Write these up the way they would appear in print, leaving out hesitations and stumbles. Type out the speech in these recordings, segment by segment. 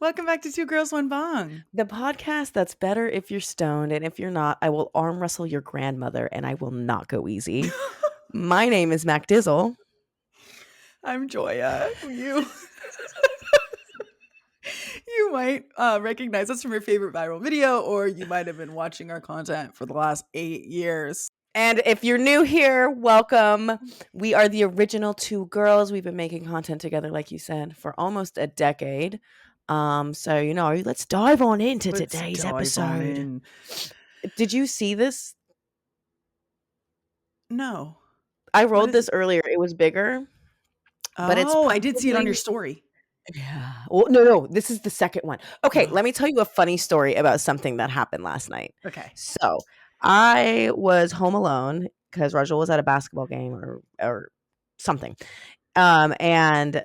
Welcome back to Two Girls, One Bong. The podcast that's better if you're stoned, and if you're not, I will arm wrestle your grandmother, and I will not go easy. My name is MacDizzle. I'm Joya. You might recognize us from your favorite viral video, or you might have been watching our content for the last 8 years. And if you're new here, welcome. We are the original two girls. We've been making content together, like you said, for almost a decade. So let's dive on into today's episode. Did you see this? No. I rolled this earlier. It was bigger. But I did see it on your story. Yeah. Well, no. This is the second one. Okay, let me tell you a funny story about something that happened last night. Okay. So I was home alone because Rajul was at a basketball game or something. And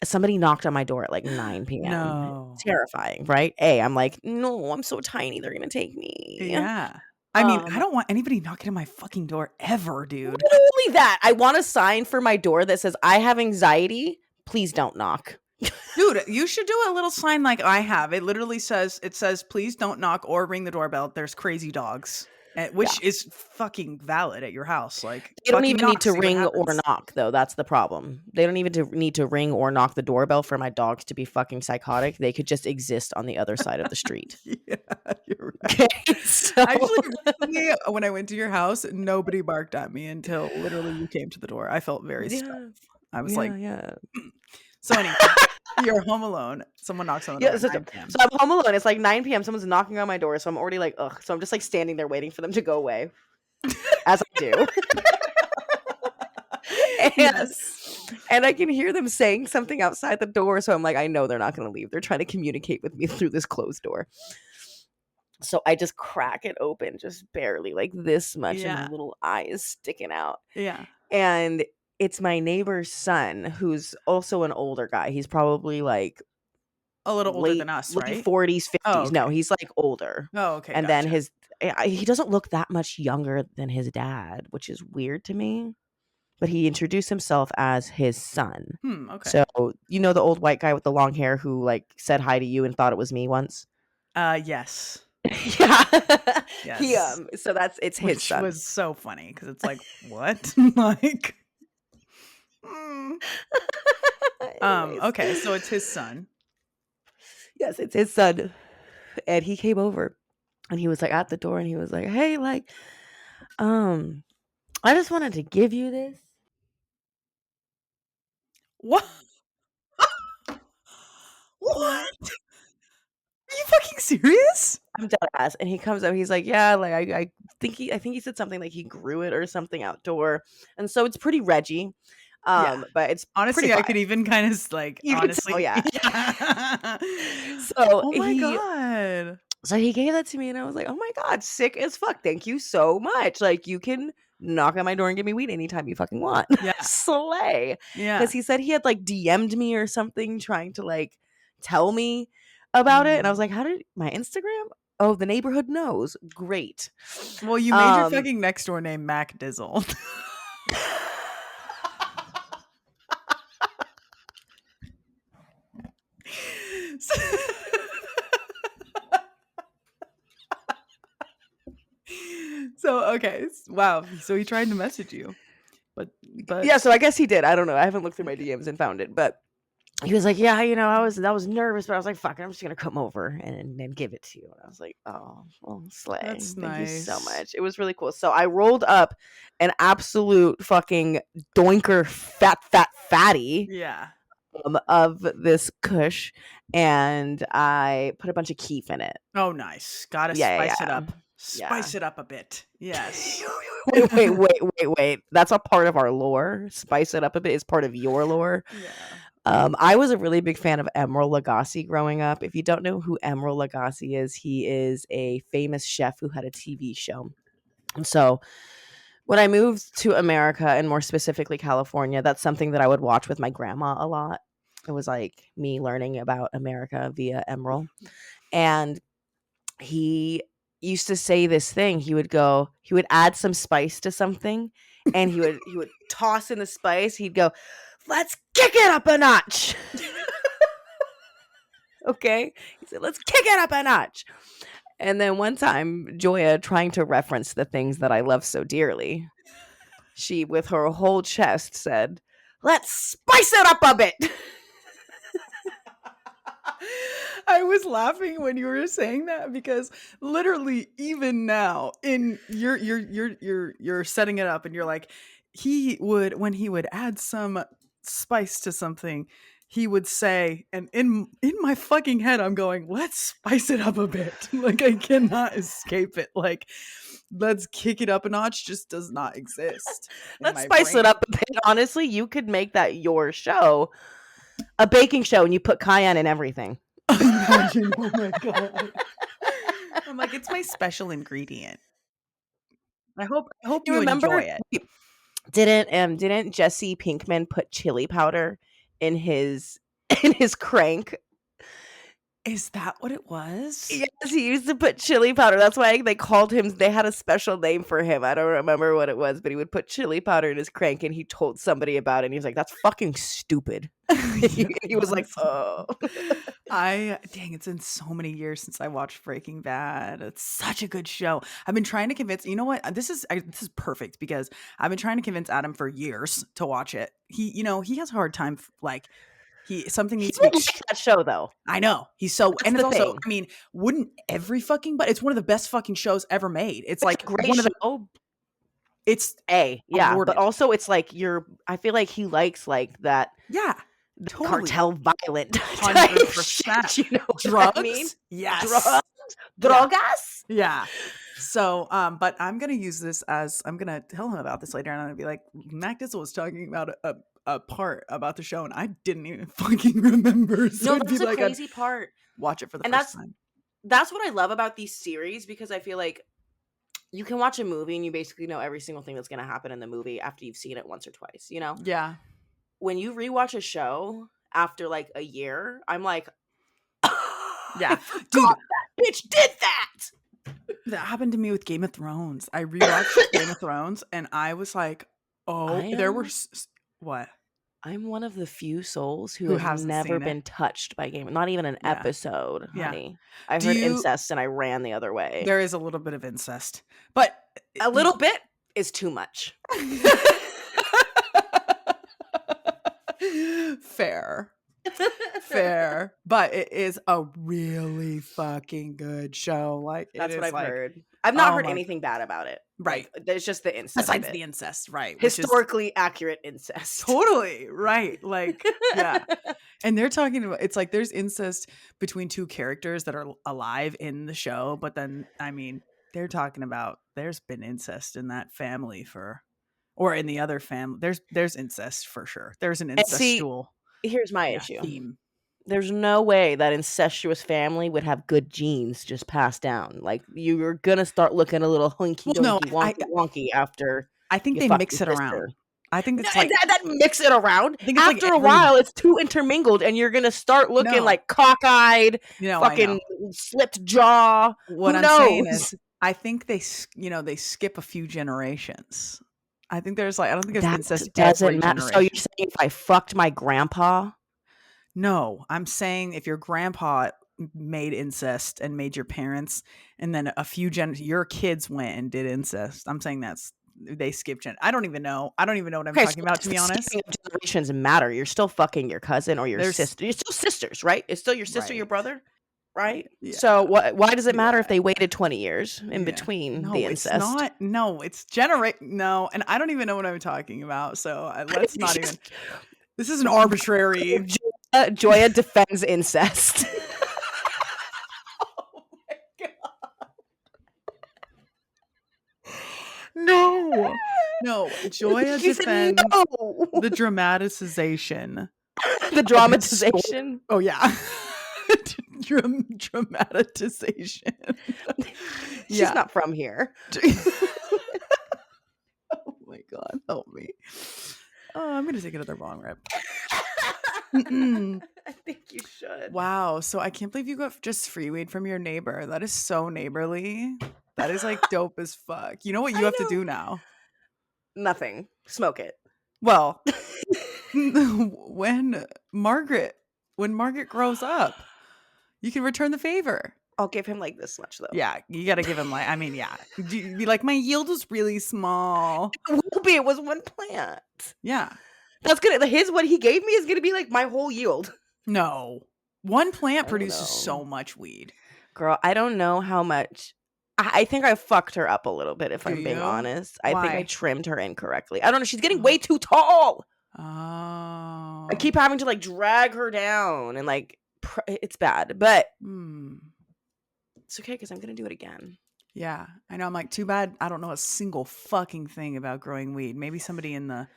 somebody knocked on my door at like 9 p.m. No. Terrifying, right? I'm like, no, I'm so tiny. They're going to take me. Yeah. I mean, I don't want anybody knocking on my fucking door ever, dude. Not only that, I want a sign for my door that says, I have anxiety. Please don't knock. Dude, you should do a little sign like I have. It literally says, please don't knock or ring the doorbell. There's crazy dogs. Which is fucking valid at your house. Like, they don't even need to ring or knock, though. That's the problem. They don't even need to ring or knock the doorbell for my dogs to be fucking psychotic. They could just exist on the other side of the street. Yeah, you're right. Okay, so actually, recently, when I went to your house, nobody barked at me until literally you came to the door. I felt very stressed. I was yeah. So anyway, you're home alone. Someone knocks on the door. So I'm home alone. It's like 9 p.m. Someone's knocking on my door. So I'm already like, ugh. So I'm just like standing there waiting for them to go away, as I do. And I can hear them saying something outside the door. So I'm like, I know they're not going to leave. They're trying to communicate with me through this closed door. So I just crack it open, just barely, like this much, and my little eyes sticking out. Yeah. And it's my neighbor's son, who's also an older guy. He's probably like a little older than us, right? Late 40s, 50s. Oh, okay. No, he's like older. Oh, okay. And then he doesn't look that much younger than his dad, which is weird to me. But he introduced himself as his son. Okay. So, you know the old white guy with the long hair who like said hi to you and thought it was me once? Yes. Yeah. Yes. So it's his son. Which was so funny because it's like, what? Like, okay, so it's his son. Yes, it's his son. And he came over and he was like at the door and he was like, hey, like, I just wanted to give you this. What? What? Are you fucking serious? I'm dead ass. And he comes up, he's like, yeah, like I think he said something like he grew it or something outdoor. And so it's pretty Reggie. But it's honestly, I could even kind of like honestly, yeah. So oh my god. So he gave that to me and I was like, oh my god, sick as fuck. Thank you so much. Like you can knock on my door and give me weed anytime you fucking want. Yeah. Slay. Yeah. Because he said he had like DM'd me or something trying to like tell me about it. And I was like, how did my Instagram? Oh, the neighborhood knows. Great. Well, you made your fucking next door name MacDizzle. So okay, wow. So he tried to message you, but yeah. So I guess he did. I don't know. I haven't looked through my DMs and found it, but he was like, yeah, I was nervous, but I was like, fuck it, I'm just gonna come over and give it to you. And I was like, oh, well, slay. That's Thank nice. you so much. It was really cool. So I rolled up an absolute fucking doinker fatty. Yeah. Of this kush, and I put a bunch of keef in it. Oh, nice. Gotta spice it up. Spice it up a bit. Yes. Wait. That's a part of our lore. Spice it up a bit is part of your lore. Yeah. I was a really big fan of Emeril Lagasse growing up. If you don't know who Emeril Lagasse is, he is a famous chef who had a TV show. And so when I moved to America, and more specifically California, that's something that I would watch with my grandma a lot. It was like me learning about America via Emeril. And he used to say this thing. He would add some spice to something, and he would toss in the spice. He'd go, let's kick it up a notch. Okay. He said, let's kick it up a notch. And then one time, Joya, trying to reference the things that I love so dearly, she, with her whole chest, said, let's spice it up a bit. I was laughing when you were saying that because literally even now in you're setting it up and you're like he would when he would add some spice to something he would say and in my fucking head I'm going let's spice it up a bit like I cannot escape it like let's kick it up a notch just does not exist in Let's my spice it brain. up a bit. Honestly, you could make that your show, a baking show, and you put cayenne in everything. Imagine, oh my god. I'm like, it's my special ingredient. I hope You you enjoy remember? it. Didn't Jesse Pinkman put chili powder in his in his crank? Is that what it was? Yes, he used to put chili powder. That's why they called him. They had a special name for him. I don't remember what it was, but he would put chili powder in his crank, and he told somebody about it. And he was like, "That's fucking stupid." He was like, Honestly. "Oh." Dang, it's been so many years since I watched Breaking Bad. It's such a good show. I've been trying to convince, you know what? This is perfect because I've been trying to convince Adam for years to watch it. He has a hard time like something He needs to be would like that show, though. I know. He's so That's and it's the also, thing. I mean, wouldn't every fucking but it's one of the best fucking shows ever made. It's It's like a great one of the show. it's Yeah, but awarded. also it's like I feel like he likes like that Yeah, the totally. cartel violent type 100%. shit. You know what I mean? Drugs? Drugs, Yes. Yeah. drogas. Yeah. So, but I'm gonna use this as I'm gonna tell him about this later, and I'm gonna be like, MacDizzle was talking about a part about the show, and I didn't even fucking remember. So No, it'd be that's the like I'd crazy part, watch it for the and first time. that's what I love about these series because I feel like you can watch a movie and you basically know every single thing that's going to happen in the movie after you've seen it once or twice, you know? Yeah. When you rewatch a show after like a year, I'm like, I Yeah. forgot Dude, that bitch did that. that happened to me with Game of Thrones. I rewatched Game of Thrones, and I was like, I oh, there were am what? I'm one of the few souls who Who has hasn't never seen it? been touched by game, not even an Yeah. episode, Yeah. honey. I Do heard you incest and I ran the other way. There is a little bit of incest, but A little bit is too much. fair. Fair. But it is a really fucking good show. Like it That's what is I've like, heard. I've not oh heard my anything bad about it. right. Like, there's just the incest Besides bit. the incest, right? Which is Historically accurate incest. totally right. Like, yeah. And they're talking about it's like there's incest between two characters that are alive in the show, but then I mean, they're talking about there's been incest in that family for or in the other family. There's incest for sure. There's an And see, incestual here's my yeah, issue. theme. There's no way that incestuous family would have good genes just passed down. Like you're gonna start looking a little hunky Well, no, dunky wonky wonky after I think you they fuck your mix it around. sister. I think No, it's like that mix it around. I think it's like After a every while, it's too intermingled, and you're gonna start looking no, like cockeyed, I know. fucking slipped jaw. What Who I'm saying knows? is I think they skip a few generations. I think there's like I don't think there's That incest doesn't every matter. So you're generation. saying if I fucked my grandpa, No, I'm saying if your grandpa made incest and made your parents, and then a few your kids went and did incest. I'm saying they skip I don't even know. I don't even know what I'm okay, so talking about, to be the honest. skipping of generations matter. You're still fucking your cousin or your There's sister. You're still sisters, right? It's still your sister, your right. brother, right? Yeah. So why does it matter if Yeah. they waited 20 years in Yeah. between the No, it's incest? not. No, it's no, and I don't even know what I'm talking about. So let's not even. This is an arbitrary. Joya defends incest. Oh my god! No, Joya She said defends no. the dramatization. The dramatization. Oh yeah, dramatization. She's not from here. Oh my god, help me! Oh, I'm gonna take another bong rip. I think you should. Wow, so I can't believe you got just free weed from your neighbor. That is so neighborly. That is like dope as fuck. You know what you have to do now? Nothing. Smoke it. Well, when Margaret grows up, You can return the favor. I'll give him like this much though. Yeah, you got to give him like, I mean, yeah. Be like, my yield was really small. It was one plant. Yeah. That's gonna what he gave me is gonna be like my whole yield. No. One plant I don't produces so know. much weed. Girl, I don't know how much. I think I fucked her up a little bit, if Do I'm being you? honest. I think I Why? trimmed her incorrectly. I don't know. She's getting way too tall. Oh. I keep having to like drag her down and like it's bad, but it's okay because I'm gonna do it again. Yeah, I know. I'm like, too bad I don't know a single fucking thing about growing weed. Maybe somebody in the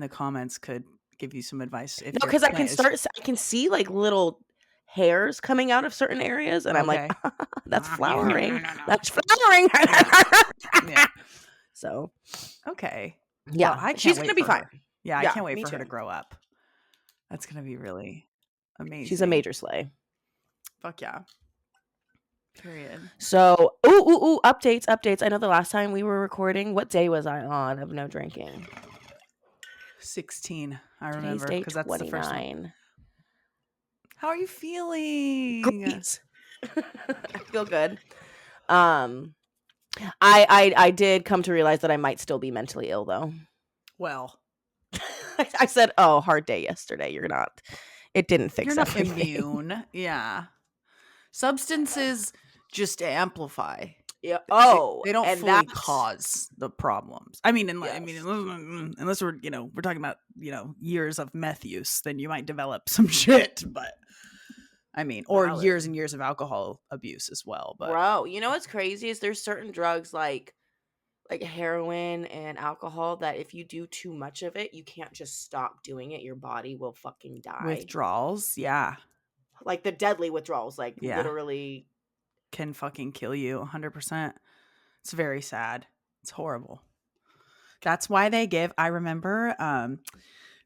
comments could give you some advice. If No, your because I plant is can see like little hairs coming out of certain areas, and I'm like, okay. that's Yeah, no, flowering. no, no, no. That's flowering. Yeah. So Okay. yeah, Well, I can't she's wait gonna be for fine. her. Yeah, I Yeah, can't wait me for her to too. grow up. That's gonna be really She's a amazing. major slay. Fuck yeah. Period. So, ooh, updates. I know the last time we were recording, what day was I on of no drinking? 16. I Today's remember day because that's the first one. 29. How are you feeling? Great. I feel good. I did come to realize that I might still be mentally ill though. Well, I said, "Oh, hard day yesterday. You're not. It didn't fix you're not everything." immune. Yeah. Substances just amplify. Yeah. They, Oh, they don't and fully that's cause the problems. I mean, yes. unless we're we're talking about years of meth use, then you might develop some shit. But I mean, or Valid. years and years of alcohol abuse as well. But Bro, you know what's crazy is there's certain drugs like heroin and alcohol that if you do too much of it, you can't just stop doing it. Your body will fucking die. withdrawals, yeah, Like the deadly withdrawals, like yeah, literally can fucking kill you 100%. It's very sad. It's horrible. That's why they give. I remember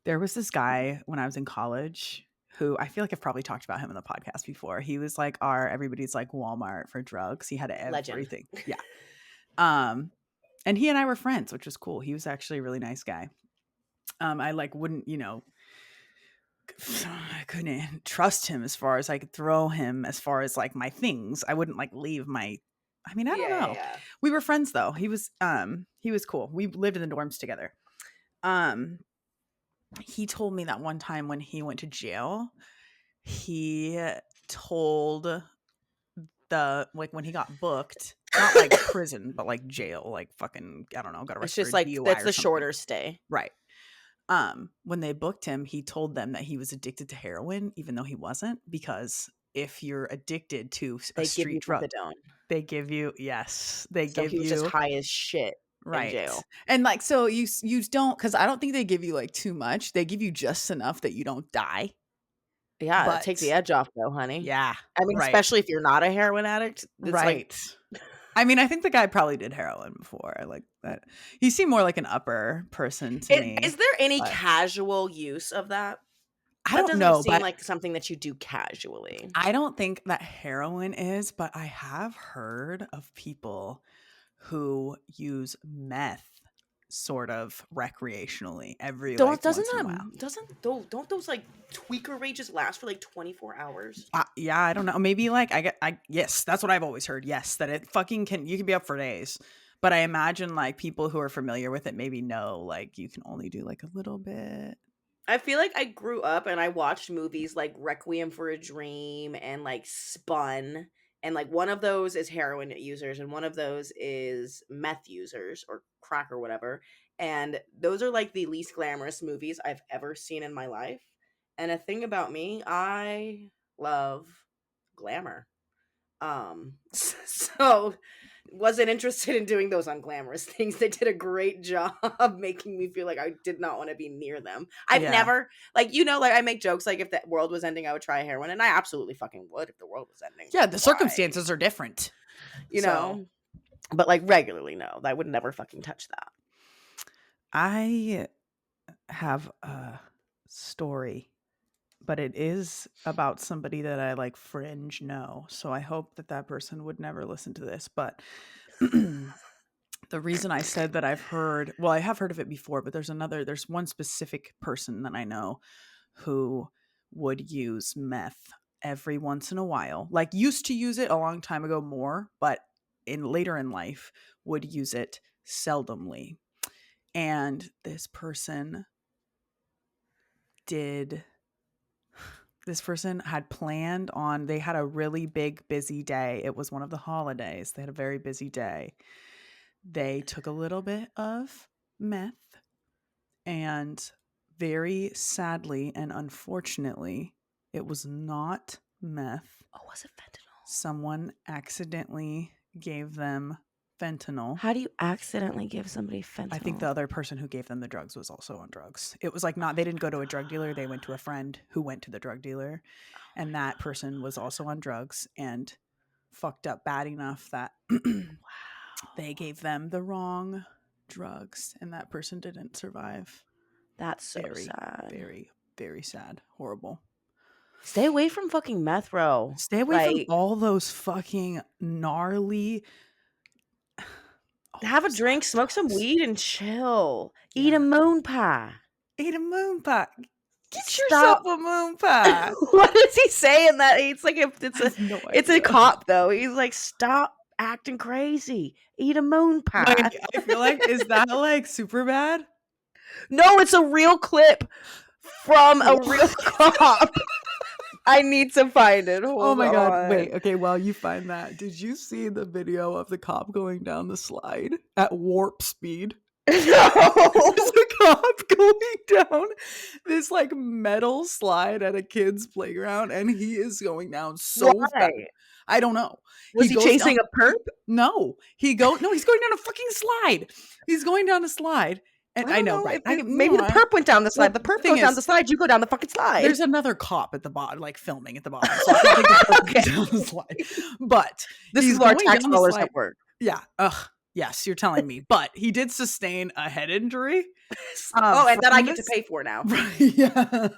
there was this guy when I was in college who I feel like I've probably talked about him in the podcast before. He was like everybody's like Walmart for drugs. He had everything. legend. Yeah. And he and I were friends, which was cool. He was actually a really nice guy. I like wouldn't, I couldn't trust him as far as I could throw him as far as like my things. I wouldn't like leave my I mean, I don't know. Yeah. We were friends though. He was cool. We lived in the dorms together. He told me that one time when he went to jail, he told when he got booked, not like prison, but like jail, like fucking, I don't know, got It's arrested just for like DUI that's or the something. shorter stay. Right. When they booked him, he told them that he was addicted to heroin, even though he wasn't, because if you're addicted to a street drug, they give you he was just high as shit in jail. And like, so you don't, because I don't think they give you like too much. They give you just enough that you don't die. Yeah, But that takes the edge off though, honey. yeah, I mean, especially if you're not a heroin addict. It's right. I mean, I think the guy probably did heroin before. I like that. He seemed more like an upper person to me. Is there any casual use of that? I don't know, seem like something that you do casually. I don't think that heroin is, but I have heard of people who use meth sort of recreationally Don't those like tweaker rages last for like 24 hours? Yeah, I don't know. Maybe like yes, that's what I've always heard. Yes, that it fucking you can be up for days. But I imagine like people who are familiar with it maybe know like you can only do like a little bit. I feel like I grew up and I watched movies like Requiem for a Dream and like Spun, and like one of those is heroin users and one of those is meth users or crack or whatever, and those are like the least glamorous movies I've ever seen in my life. And a thing about me, I love glamour. So wasn't interested in doing those unglamorous things. They did a great job making me feel like I did not want to be near them. I've never, like, I make jokes like if the world was ending, I would try heroin, and I absolutely fucking would if the world was ending. Yeah, the circumstances are different. You know? But like regularly, no. I would never fucking touch that. I have a story, but it is about somebody that I like fringe know. So I hope that person would never listen to this. But the reason I said that I have heard of it before, but there's one specific person that I know who would use meth every once in a while. Like used to use it a long time ago more, but later in life would use it seldomly. And this person had planned on, they had a really big busy day. It was one of the holidays. They had a very busy day. They took a little bit of meth, and very sadly and unfortunately, it was not meth. Oh, was it fentanyl? Someone accidentally gave them fentanyl. How do you accidentally give somebody fentanyl? I think the other person who gave them the drugs was also on drugs. It was like they didn't go to a drug dealer. They went to a friend who went to the drug dealer. And that person was also on drugs and fucked up bad enough that they gave them the wrong drugs. And that person didn't survive. That's so Very, sad. very, very sad. Horrible. Stay away from fucking meth, bro. Stay away from all those fucking gnarly. Have a drink, smoke some weed, and chill. Yeah. Eat a moon pie. Eat a moon pie. Get yourself a moon pie. What does he say in that? It's like it's a cop though. He's like, stop acting crazy. Eat a moon pie. Like, I feel like, is that like super bad? No, it's a real clip from a real cop. I need to find it. Oh my God. Wait, okay, while you find that, did you see the video of the cop going down the slide at warp speed? No. There's a cop going down this like metal slide at a kid's playground, and he is going down so fast. I don't know. Was he chasing a perp? No. He's going down a fucking slide. He's going down a slide. And I know, right? Maybe the perp went down the slide. The perp goes down the slide. You go down the fucking slide. There's another cop at the bottom, like filming at the bottom. So I don't think the perp went down the slide. But this is our tax dollars at work. Yeah. Yes, you're telling me. But he did sustain a head injury. And that I get to pay for now. Right, yeah.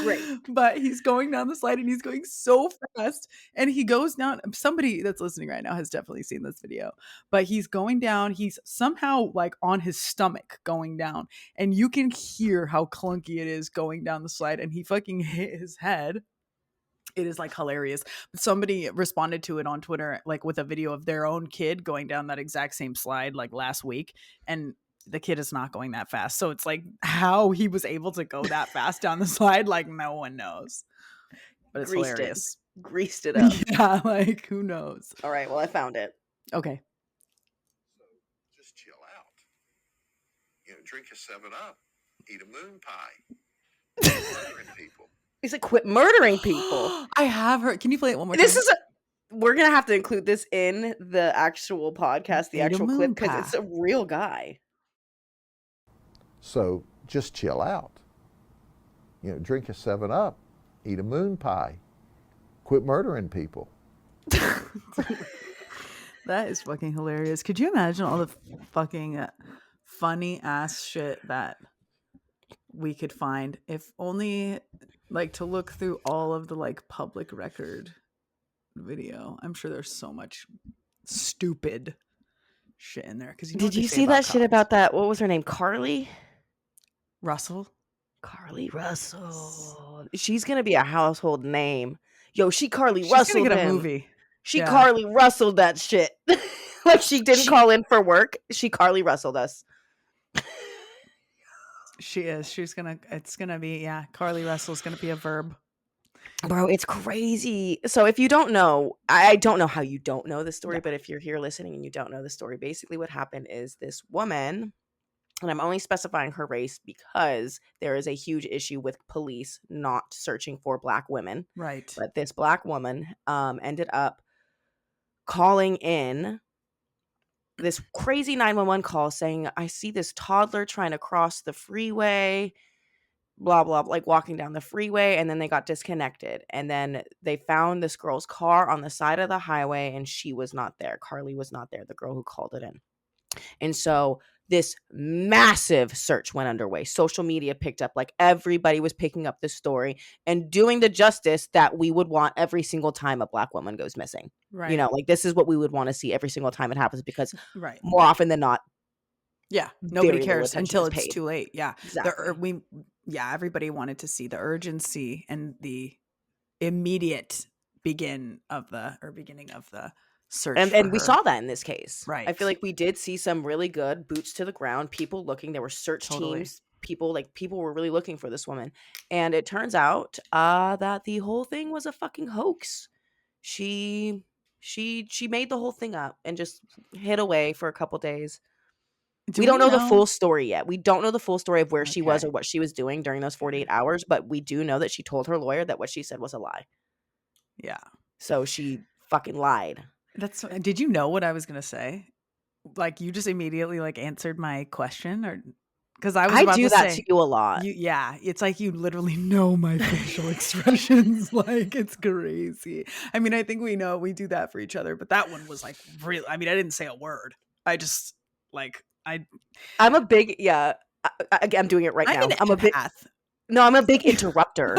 Great. But he's going down the slide and he's going so fast. And he goes down. Somebody that's listening right now has definitely seen this video. But he's going down. He's somehow like on his stomach going down. And you can hear how clunky it is going down the slide. And he fucking hit his head. It is like hilarious. Somebody responded to it on Twitter, like with a video of their own kid going down that exact same slide like last week. And the kid is not going that fast. So it's like how he was able to go that fast down the slide, like no one knows. But it's hilarious. Greased it up. Yeah, like who knows? All right, well, I found it. Okay. So just chill out. Drink a 7-Up. Eat a moon pie. Murdering people. He's like, quit murdering people. I have heard. Can you play it one more time? We're going to have to include this in the actual podcast, the actual clip, because it's a real guy. So just chill out. Drink a 7-Up. Eat a moon pie. Quit murdering people. That is fucking hilarious. Could you imagine all the fucking funny ass shit that we could find if only like to look through all of the like public record video? I'm sure there's so much stupid shit in there. Because did you see that shit about that? What was her name? Carlee Russell. Carlee Russell. She's gonna be a household name. Yo, she Carlee Russell. She's gonna get a movie. She Carlee Russell that shit. Like she didn't call in for work. She Carlee Russelled us. She is. It's gonna be, Carlee Russell's gonna be a verb. Bro, it's crazy. So if you don't know, I don't know how you don't know the story, but if you're here listening and you don't know the story, basically what happened is this woman, and I'm only specifying her race because there is a huge issue with police not searching for Black women. Right. But this Black woman ended up calling in this crazy 911 call saying, I see this toddler trying to cross the freeway, blah, blah, like walking down the freeway. And then they got disconnected. And then they found this girl's car on the side of the highway and she was not there. Carlee was not there, the girl who called it in. And so this massive search went underway. Social media picked up, like everybody was picking up the story and doing the justice that we would want every single time a Black woman goes missing. Right. Like this is what we would want to see every single time it happens because right. more often than not. Yeah. Nobody cares until it's paid. Too late. Yeah. Exactly. Everybody wanted to see the urgency and the immediate beginning of the search And for we her. saw that in this case. I Right. feel like we did see some really good boots to the ground, people looking. There were search Totally. teams, people were really looking for this woman. And it turns out that the whole thing was a fucking hoax. She made the whole thing up and just hid away for a couple days. Do We don't know the full story yet. We don't know the full story of where she was Okay. or what she was doing during those 48 hours, but we do know that she told her lawyer that what she said was a lie. Yeah. So she fucking lied. Did you know what I was gonna say? Like, you just immediately like answered my question, or because I was I about do to that say to you a lot. yeah, it's like you literally know my facial expressions. Like, it's crazy. I mean, I think we do that for each other, but that one was like real. I mean, I didn't say a word. I just like I'm a big I'm doing it right I'm now. an I'm a big empath. I'm a big interrupter.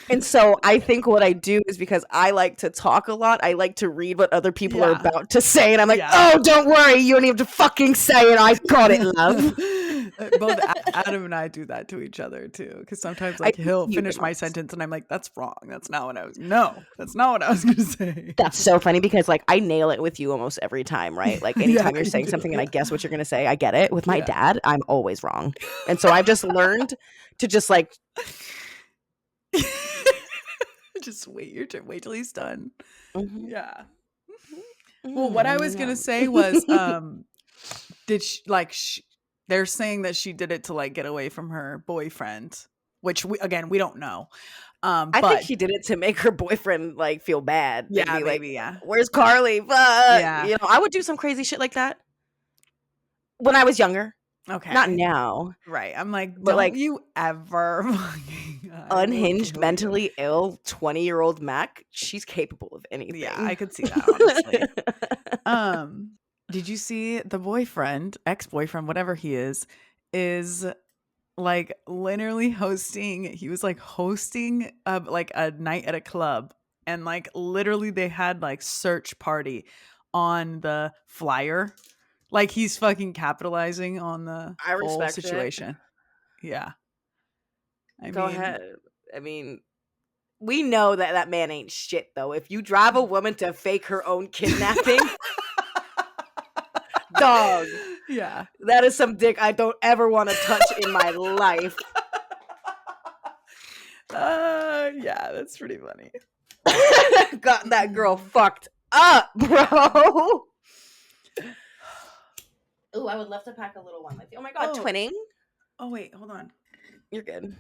And so I think what I do is because I like to talk a lot, I like to read what other people are Yeah. about to say, and I'm like, Yeah. oh, don't worry, you don't even have to fucking say it. I got it, love. Both Adam and I do that to each other too, because sometimes I like think he'll you finish can my also- sentence and I'm like, that's wrong. That's not what I was gonna say. That's so funny because like I nail it with you almost every time, right? Like anytime Yeah, you're you saying do, something and I yeah. guess what you're gonna say, I get it. With my Yeah. dad, I'm always wrong. And so I've just learned to just like Just wait your turn. Wait till he's done. mhm, Yeah. Well, what I was gonna say was, did she they're saying that she did it to like get away from her boyfriend, which we don't know. I think But she did it to make her boyfriend like feel bad and yeah, be like, maybe, yeah. "Where's Carlee?" Fuck. Yeah. You know, I would do some crazy shit like that when I was younger. Not Okay. now, Right. I'm like, but don't like you ever I will unhinged, kill you. mentally ill 20-year-old Mac, she's capable of anything. Yeah, I could see that, honestly. Did you see the boyfriend, ex-boyfriend, whatever he is like literally he was like hosting like a night at a club, and like literally they had like search party on the flyer. Like, he's fucking capitalizing on the I whole respect it. situation. Yeah. Go ahead. I mean, we know that that man ain't shit though. If you drive a woman to fake her own kidnapping, dog, Yeah. that is some dick I don't ever want to touch in my life. Yeah, that's pretty funny. Got that girl fucked up, bro. Ooh, I would love to pack a little one with you. Oh my god, Oh. twinning? Oh wait, hold on. You're good.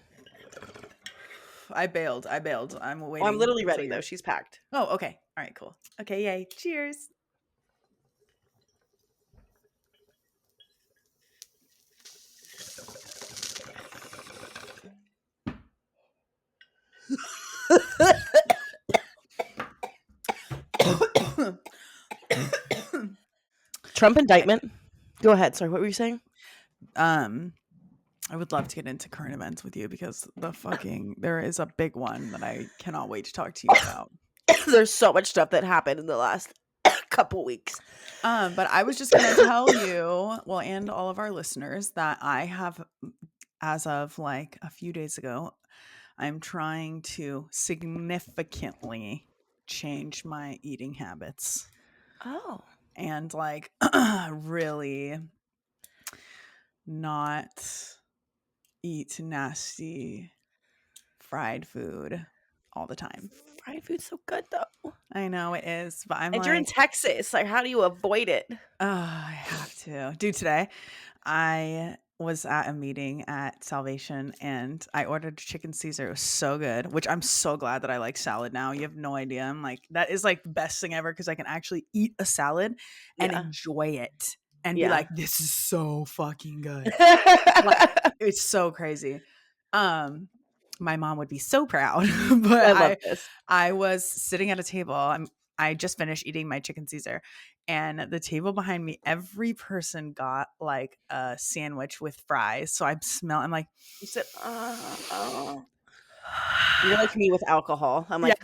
I bailed. I'm waiting. Oh, I'm literally for ready your- though. She's packed. Oh, okay. All right, cool. Okay, yay. Cheers. Trump indictment. Go ahead. Sorry, what were you saying? I would love to get into current events with you because there is a big one that I cannot wait to talk to you about. There's so much stuff that happened in the last couple weeks. But I was just gonna tell you, well, and all of our listeners, that I have, as of like a few days ago, I'm trying to significantly change my eating habits Oh. and like really not eat nasty fried food all the time. Fried food's so good though. I know it is, but I'm And you're in like, Texas. Like, how do you avoid it? I have to. Dude, today I was at a meeting at Salvation and I ordered chicken Caesar. It was so good, which I'm so glad that I like salad now. You have no idea. I'm like, that is like the best thing ever because I can actually eat a salad and Yeah. enjoy it and be Yeah. like, this is so fucking good. Like, it's so crazy. My mom would be so proud. But I love this. I was sitting at a table. I just finished eating my chicken Caesar, and the table behind me, every person got like a sandwich with fries. So I'm like, You said, You're like me with alcohol. I'm like,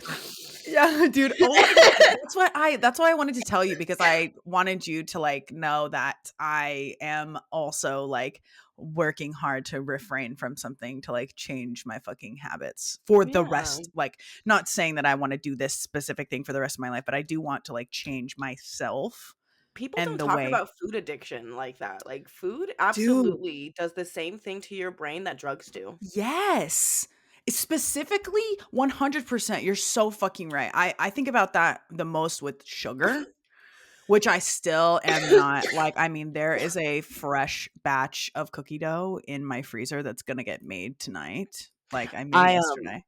Yeah, dude. That's why I wanted to tell you, because I wanted you to like know that I am also like working hard to refrain from something to like change my fucking habits for the Yeah. rest. Like, not saying that I want to do this specific thing for the rest of my life, but I do want to like change myself People and don't the talk way, about food addiction like that. Like food dude. absolutely does the same thing to your brain that drugs do. Yes. Specifically, 100%. You're so fucking right. I think about that the most with sugar, which I still am not like. I mean, there is a fresh batch of cookie dough in my freezer that's going to get made tonight. Like, I made it I yesterday.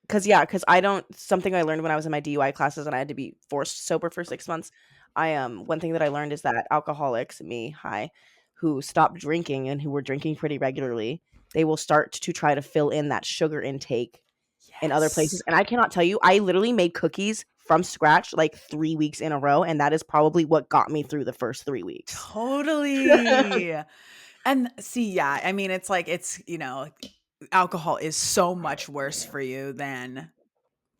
Because I don't something I learned when I was in my DUI classes and I had to be forced sober for 6 months. One thing that I learned is that alcoholics, me, hi, who stopped drinking and who were drinking pretty regularly, they will start to try to fill in that sugar intake in other places. Yes. And I cannot tell you, I literally made cookies from scratch like 3 weeks in a row, and that is probably what got me through the first 3 weeks. Totally. And see, yeah, I mean, it's like, alcohol is so much worse for you than,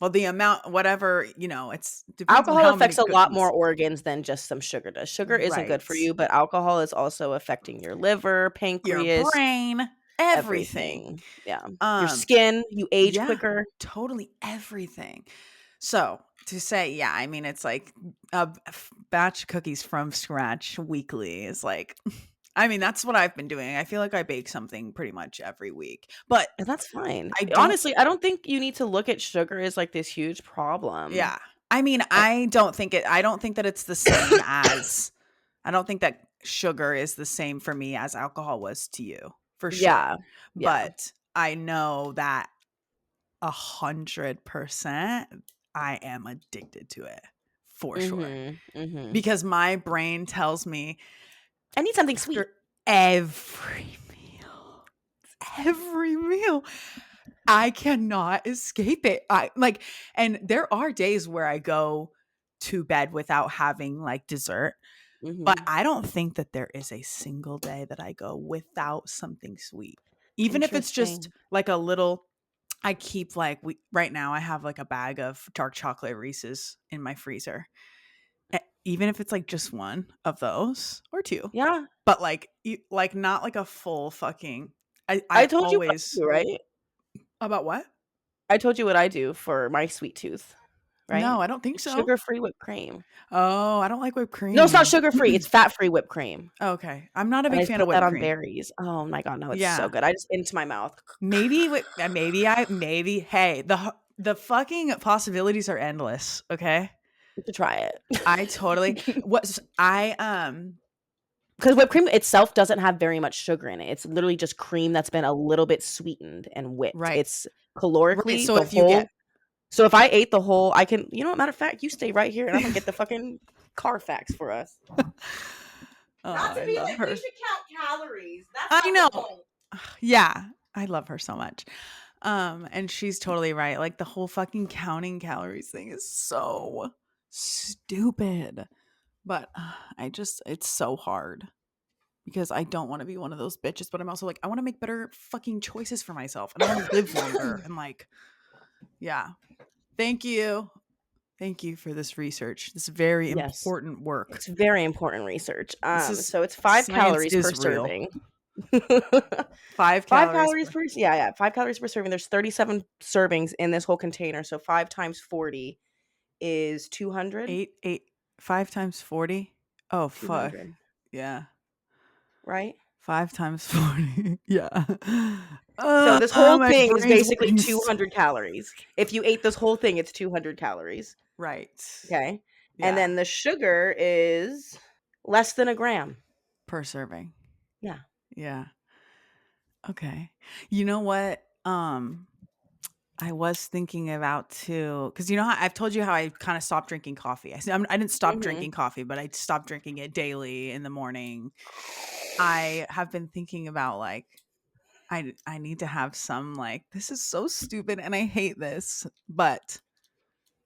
well, the amount, whatever, it's depends on Alcohol how many affects a lot more cookies. organs than just some sugar does. Sugar isn't good for Right. you, but alcohol is also affecting your liver, Your pancreas, brain, everything. everything. Yeah. Your Um, skin, you age yeah, quicker. totally everything. So to say, yeah, I mean, it's like a batch of cookies from scratch weekly is like, I mean, that's what I've been doing. I feel like I bake something pretty much every week, but And that's fine. I don't. Honestly, I don't think you need to look at sugar as like this huge problem. Yeah, I mean, Eh, I don't think it. I don't think that it's the same as. I don't think that sugar is the same for me as alcohol was to you, for sure. Yeah. Yeah. But I know that 100% I am addicted to it, for sure, Mhm. Mhm. because my brain tells me I need something sweet. after every meal, I cannot escape it. I like, and there are days where I go to bed without having like dessert, but Mhm. I don't think that there is a single day that I go without something sweet. Even if it's just Interesting. like a little, I keep like, right now I have like a bag of dark chocolate Reese's in my freezer. Even if it's like just one of those or two, Yeah. but like, like not like a full fucking, I I told you what I always, do, right? about what? I told you what I do for my sweet tooth, right? No, I don't think It's so. sugar-free whipped cream. Oh, I don't like whipped No, it's not cream. sugar-free, it's fat-free whipped cream, Okay. I'm not a and big I fan of put that whipped on cream. berries. Oh my god, no, it's so Yeah. good. I just into my mouth. Maybe maybe hey, the fucking possibilities are endless, okay? You should try it. I totally what I 'Cause whipped cream itself doesn't have very much sugar in it. It's literally just cream that's been a little bit sweetened and whipped. right. It's Right, calorically so the if you get, whole so if I ate the whole I can you know what, matter of fact, you stay right here and I'm gonna get the fucking Carfax for us. oh, Not to I be love like, we her. should count calories. That's I not the know. point. Yeah, I love her so much. And she's totally right. Like the whole fucking counting calories thing is so stupid. But it's so hard because I don't want to be one of those bitches, but I'm also like, I want to make better fucking choices for myself and I want to live longer. And like, yeah, thank you. Thank you for this research. This very Yes. important work. It's very important research. This is So it's 5 science calories per is real. serving. 5 5 calories calories per per yeah, yeah, 5 calories per serving. There's 37 servings in this whole container, so 5 times 40 is 200. 8, 5 times 40. Oh, fuck. 200, Yeah. right? 5 times 40. Yeah. So this whole My thing is brain's basically working 200 calories. If you ate this whole thing, it's 200 calories, right. okay? And Yeah. then the sugar is less than a gram. Per serving. Yeah. Yeah. Okay. You know what? I was thinking about too, because you know how I've told you how I kind of stopped drinking coffee. I didn't stop Mhm. drinking coffee, but I stopped drinking it daily in the morning. I have been thinking about like, I need to have some like, this is so stupid and I hate this, but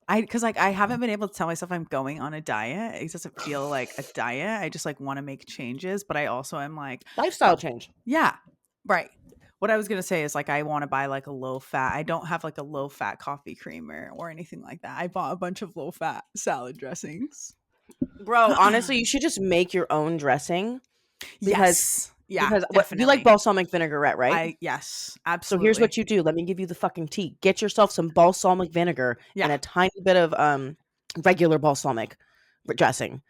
because like I haven't been able to tell myself I'm going on a diet. It doesn't feel like a diet. I just like want to make changes, but I also am like, Lifestyle change. yeah, right. What I was gonna say is like I want to buy like a low fat. I don't have like a low fat coffee creamer or anything like that. I bought a bunch of low fat salad dressings. Bro, honestly, you should just make your own dressing because Yes. Yeah, because what you like definitely. balsamic vinaigrette, right? Yes, So here's absolutely. what you do. Let me give you the fucking tea. Get yourself some balsamic vinegar Yeah. and a tiny bit of regular balsamic dressing.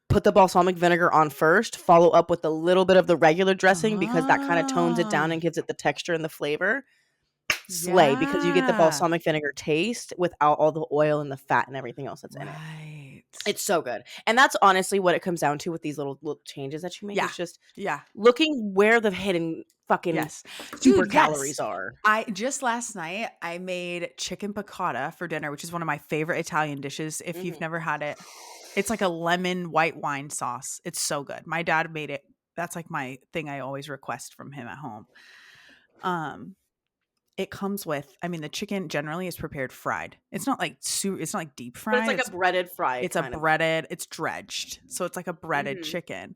Put the balsamic vinegar on first, follow up with a little bit of the regular dressing because that kind of tones it down Ah, and gives it the texture and the flavor. Slay, because you get the yeah. balsamic vinegar taste without all the oil and the fat and everything else that's in it. Right. It's so good. And that's honestly what it comes down to with these little changes that you make. Yeah. It's just Yeah. looking where the hidden fucking Yes. super Dude, yes. calories are. I just last night I made chicken piccata for dinner, which is one of my favorite Italian dishes. If you've never had it, it's like a lemon white wine sauce. It's so good. My dad made it. That's like my thing I always request from him at home. It comes with, I mean, the chicken generally is prepared fried. It's not like it's not like deep But fried. it's like a breaded fry It's a kind of. breaded, it's dredged. So it's like a breaded chicken.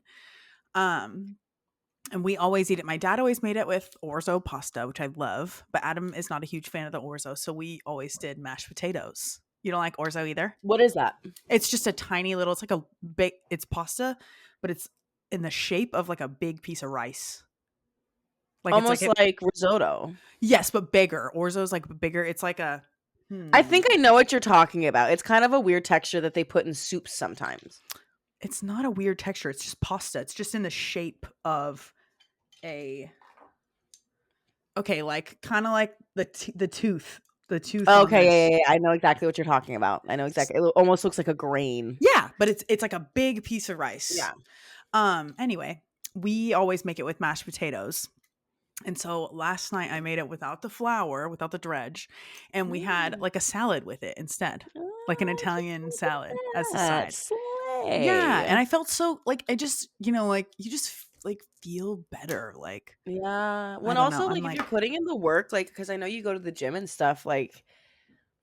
Um and we always eat it. My dad always made it with orzo pasta, which I love, but Adam is not a huge fan of the orzo, so we always did mashed potatoes. You don't like orzo either? What is that? It's just a tiny little, it's like a big, it's pasta, but it's in the shape of like a big piece of rice. Like Almost it's like risotto. yes, but bigger. Orzo's like bigger. It's like a I think I know what you're talking about. It's kind of a weird texture that they put in soups sometimes. It's not a weird texture. It's just pasta. It's just in the shape of a like kind of like the tooth. The tooth on Okay, this. yeah. I know exactly what you're talking about. I know exactly. It almost looks like a grain. Yeah, but it's like a big piece of rice. Yeah. Anyway, we always make it with mashed potatoes. And so last night I made it without the flour, without the dredge, and we had like a salad with it instead. Like an Italian salad as the side. Slay. Yeah, and I felt so like I just, like you just like feel better like Yeah. When don't know, also I'm like if like you're putting in the work, like because I know you go to the gym and stuff, like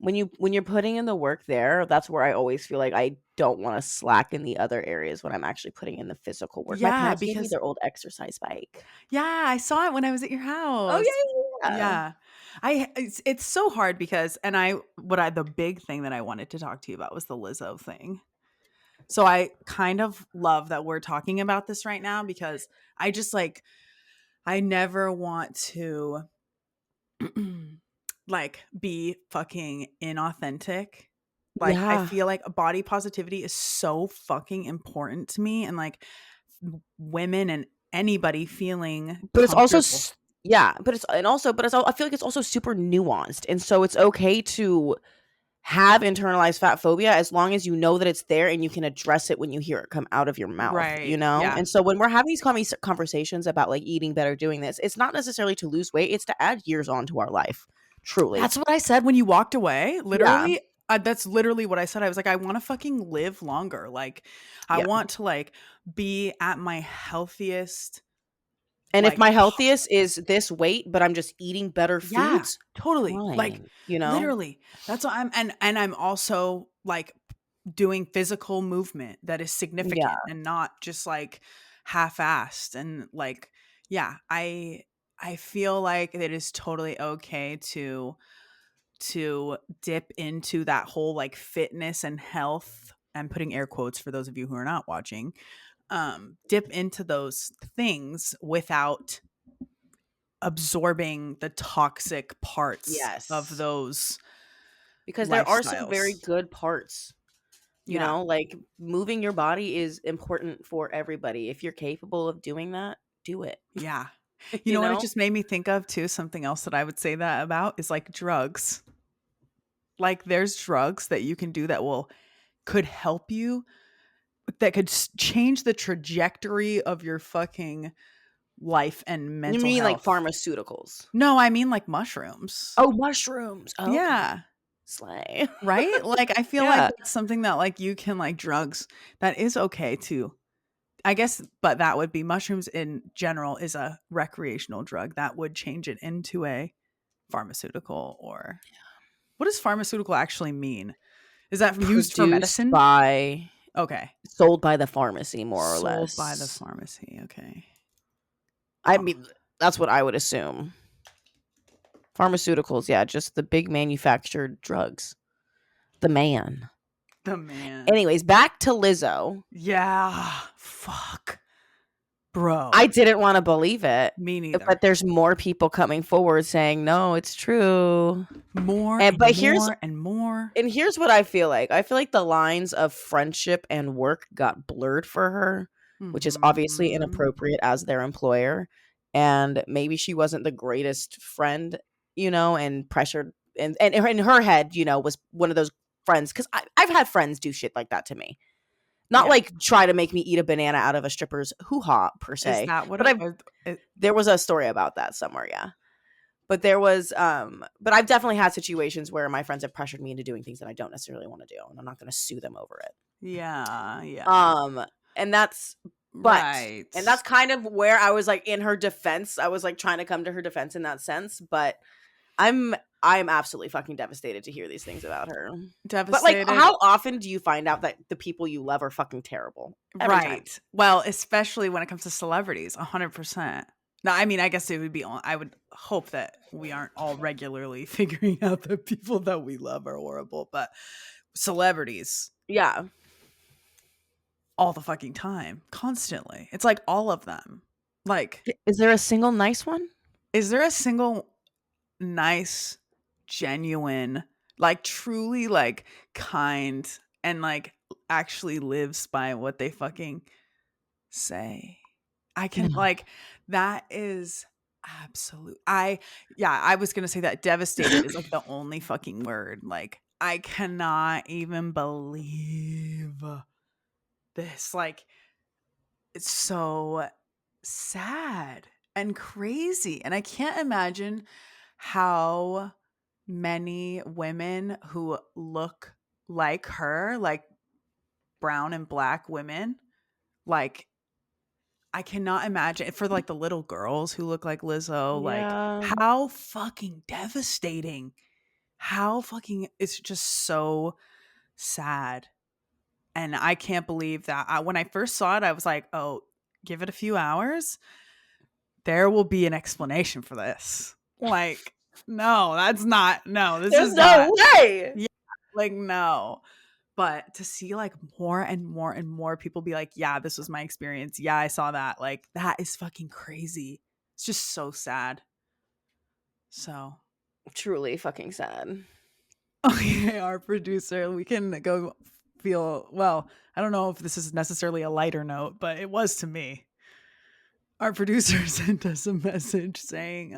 when you're putting in the work there, that's where I always feel like I don't want to slack in the other areas when I'm actually putting in the physical work. My yeah, parents gave me because their old exercise bike. yeah, I saw it when I was at your Oh house. yeah. Yeah. It's so hard because the big thing that I wanted to talk to you about was the Lizzo thing. So I kind of love that we're talking about this right now because I just like I never want to like be fucking inauthentic. Like I Yeah. feel like body positivity is so fucking important to me and like women and anybody feeling But it's also comfortable. yeah, but I feel like it's also super nuanced. And so it's okay to have internalized fat phobia as long as you know that it's there and you can address it when you hear it come out of your mouth, you Right. know? Yeah. And so when we're having these conversations about like eating better, doing this, it's not necessarily to lose weight, it's to add years on to our life. Truly. That's what I said when you walked away. Yeah. Literally, that's literally what I said. I was like, I want to fucking live longer. Like, I Yeah. want to like be at my healthiest. And if Like, my healthiest is this weight, but I'm just eating better yeah, foods, totally. Like, fine, you know? literally, that's what and I'm also like doing physical movement that is significant Yeah. and not just like half-assed and like, yeah, I feel like it is totally okay to dip into that whole like fitness and health. I'm putting air quotes for those of you who are not watching. Dip into those things without absorbing the toxic parts of Yes. those Because there are some very lifestyles. good parts. You Yeah. know, like moving your body is important for everybody. If you're capable of doing that, do it. Yeah. You You know what it know? just made me think of too? Something else that I would say that about is like drugs. Like there's drugs that you can do that could help you, that could change the trajectory of your fucking life and You mental mean like health. pharmaceuticals? No, I mean like mushrooms. Oh, mushrooms. Oh, okay. Yeah. Slay. Right? Like I feel Yeah. like that's something that like you can like drugs that is okay to, I guess, but that would be mushrooms in general is a recreational drug that would change it into a pharmaceutical or what does pharmaceutical actually mean? Is that used for Produced medicine? by, Okay. sold by the pharmacy, more or Sold by the less. pharmacy. Okay. I Huh. mean, that's what I would assume. Pharmaceuticals, yeah, just the big manufactured drugs. The man. The man. Anyways, back to Lizzo. Yeah. Fuck. Bro. I didn't want to believe it. Me neither. But there's more people coming forward saying, no, it's true. More and more. And here's what I feel like. I feel like the lines of friendship and work got blurred for her, which is obviously inappropriate as their employer. And maybe she wasn't the greatest friend, and pressured. And in her head, was one of those friends. Because I've had friends do shit like that to me. Not like try to make me eat a banana out of a stripper's hoo-ha per se. Is that what there was a story about that somewhere, yeah. But there was but I've definitely had situations where my friends have pressured me into doing things that I don't necessarily want to do, and I'm not going to sue them over it. Yeah. And that's right. And that's kind of where I was like in her defense. I was like trying to come to her defense in that sense, but I'm absolutely fucking devastated to hear these things about her. Devastated. But like, how often do you find out that the people you love are fucking terrible? Every time. Well, especially when it comes to celebrities, 100%. No, I mean, I guess it would be. I would hope that we aren't all regularly figuring out that people that we love are horrible, but celebrities, yeah, all the fucking time, constantly. It's like all of them. Like, is there a single nice one? Is there a single nice, genuine, like truly like kind and like actually lives by what they fucking say? I can like that is absolute. I was gonna say that devastated is like the only fucking word. Like I cannot even believe this. Like it's so sad and crazy, and I can't imagine how many women who look like her, like brown and black women, like I cannot imagine for like the little girls who look like Lizzo, like how fucking devastating. How fucking it's just so sad. And I can't believe that when I first saw it, I was like, oh, give it a few hours. There will be an explanation for this. Like, no, that's not. No, this There's is no not, way. Yeah, like, no. But to see like more and more and more people be like, yeah, this was my experience. Yeah, I saw that. Like, that is fucking crazy. It's just so sad. So. Truly fucking sad. Okay, our producer, we can go feel, well, I don't know if this is necessarily a lighter note, but it was to me. Our producer sent us a message saying,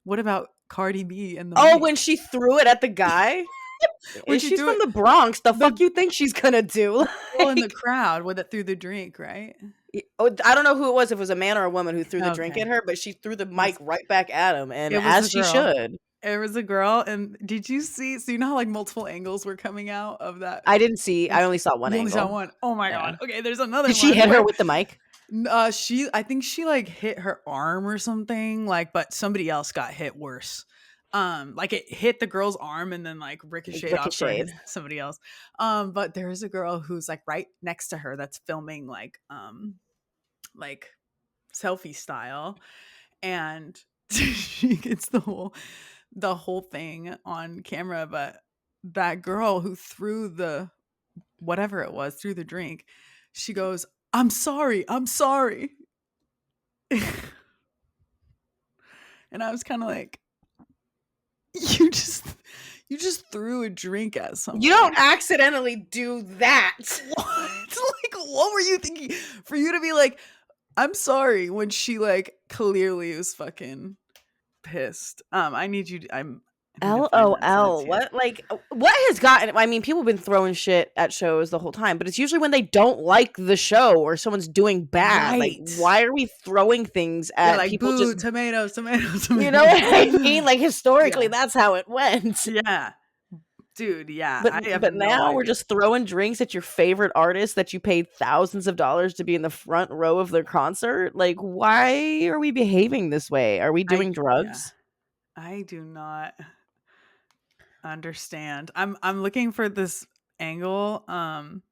what about Cardi B and the mic? When she threw it at the guy? When she's from the Bronx, the fuck you think she's gonna do? Well, in the crowd with it through the drink, right? I don't know who it was, if it was a man or a woman who threw the drink at her, but she threw the mic right back at him, and as she should. It was a girl, and did you see? So you know how like multiple angles were coming out of that? I didn't see. I only saw one angle. Only saw one. Oh my god. Okay, there's another. Did she hit her with the mic? I think she like hit her arm or something. Like, but somebody else got hit worse. Like it hit the girl's arm and then like ricocheted off somebody else. But there is a girl who's like right next to her that's filming like selfie style, and she gets the whole thing on camera. But that girl who threw the whatever it was through the drink, she goes, I'm sorry. And I was kind of like, you just threw a drink at someone. You don't accidentally do that. What? Like, what were you thinking? For you to be like, I'm sorry, when she like clearly was fucking pissed. I'm LOL. What has gotten, I mean, people have been throwing shit at shows the whole time, but it's usually when they don't like the show or someone's doing bad. Right. Like, why are we throwing things at like people? Boo, tomatoes. You know what I mean? Like, historically, that's how it went. Yeah. Dude, yeah. But now we're just throwing drinks at your favorite artist that you paid thousands of dollars to be in the front row of their concert. Like, why are we behaving this way? Are we doing drugs? Yeah. I do not understand. I'm looking for this angle. And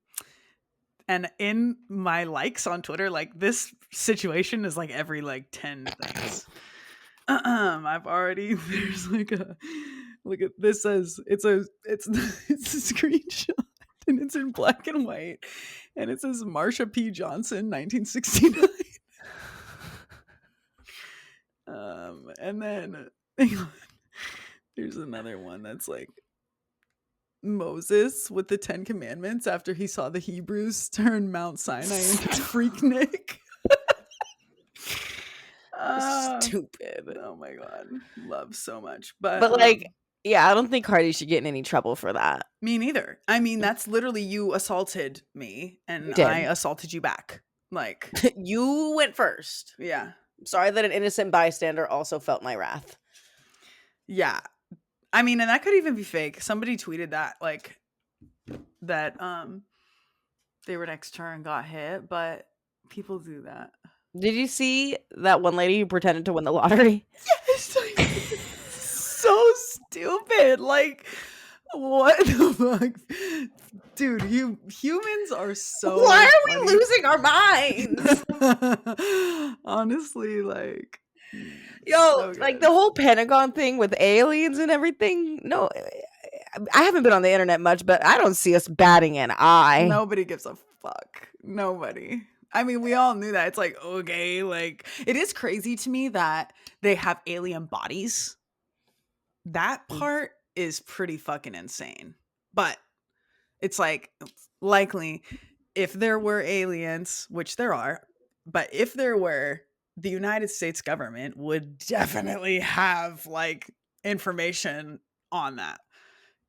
in my likes on Twitter, like this situation is like every like 10 things. I've already there's like a look at this says it's it's a screenshot and it's in black and white and it says Marsha P. Johnson 1969. And then hang on, there's another one that's like Moses with the 10 commandments after he saw the Hebrews turn Mount Sinai into Freaknik. Stupid. Oh my god, love so much, but like, yeah, I don't think Cardi should get in any trouble for that. me neither. I mean, that's literally you assaulted me, and did. I assaulted you back. Like, You went first. yeah, Sorry that an innocent bystander also felt my wrath. yeah. I mean, and that could even be fake. Somebody tweeted that, like, that they were next to her and got hit, but people do that. Did you see that one lady who pretended to win the lottery? Yes, so stupid. Like, what the fuck, dude? Humans are so. Why are funny. we losing our minds? Honestly, like, Yo, so like good. the whole Pentagon thing with aliens and everything. No, I haven't been on the internet much, but I don't see us batting an eye. Nobody gives a fuck. Nobody. I mean, we all knew that. It's like, okay, like, it is crazy to me that they have alien bodies. That part is pretty fucking insane. But it's like, likely, if there were aliens, which there are, but if there were, the United States government would definitely have, like, information on that.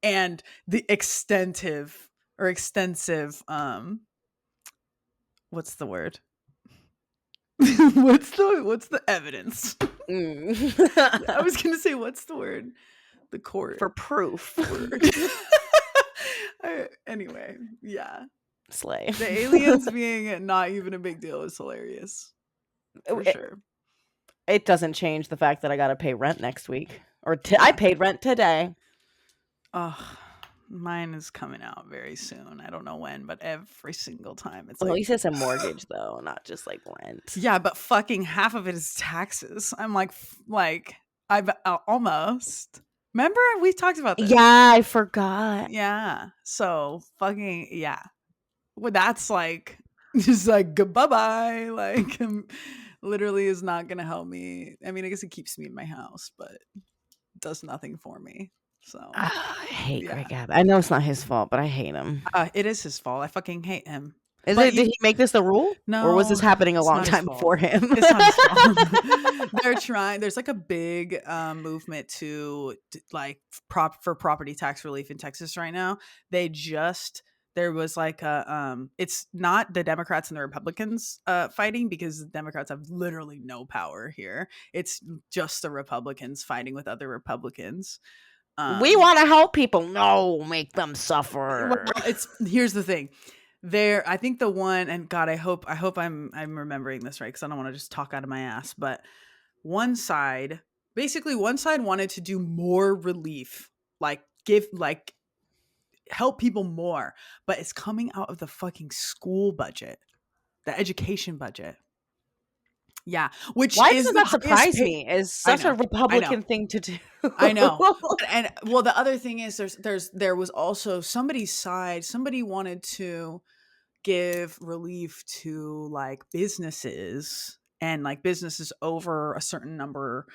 And the extensive, what's the word? what's the evidence? I was gonna say, what's the word? The court For proof. Anyway, yeah. Slay. The aliens being not even a big deal is hilarious. For sure. It doesn't change the fact that I gotta pay rent next week. Or I paid rent today. Oh, mine is coming out very soon. I don't know when, but every single time it's Well, at like, least it's a mortgage though, not just like rent. yeah, but fucking half of it is taxes. I'm like I've almost. Remember we talked about this? Yeah, I forgot. Yeah. So fucking yeah. Well, that's like just like bye-bye. Like literally is not gonna help me. I mean, I guess it keeps me in my house, but does nothing for me. So I hate yeah. Greg Abbott. I know it's not his fault, but I hate him. It is his fault. I fucking hate him. Did he make this the rule? No, or was this happening a it's long not his time fault. before him? It's not his fault. They're trying. There's like a big movement to like for property tax relief in Texas right now. There was like a it's not the Democrats and the Republicans fighting, because the Democrats have literally no power here. It's just the Republicans fighting with other Republicans. We want to help people. No, make them suffer. Well, here's the thing. I think the one, and God, I hope I'm remembering this right, because I don't want to just talk out of my ass. But one side wanted to do more relief, like help people more, but it's coming out of the fucking school budget, the education budget. Yeah, which why is doesn't that surprise me? It's such a Republican thing to do. I know. And well, the other thing is there was also somebody's side. Somebody wanted to give relief to like businesses, and like businesses over a certain number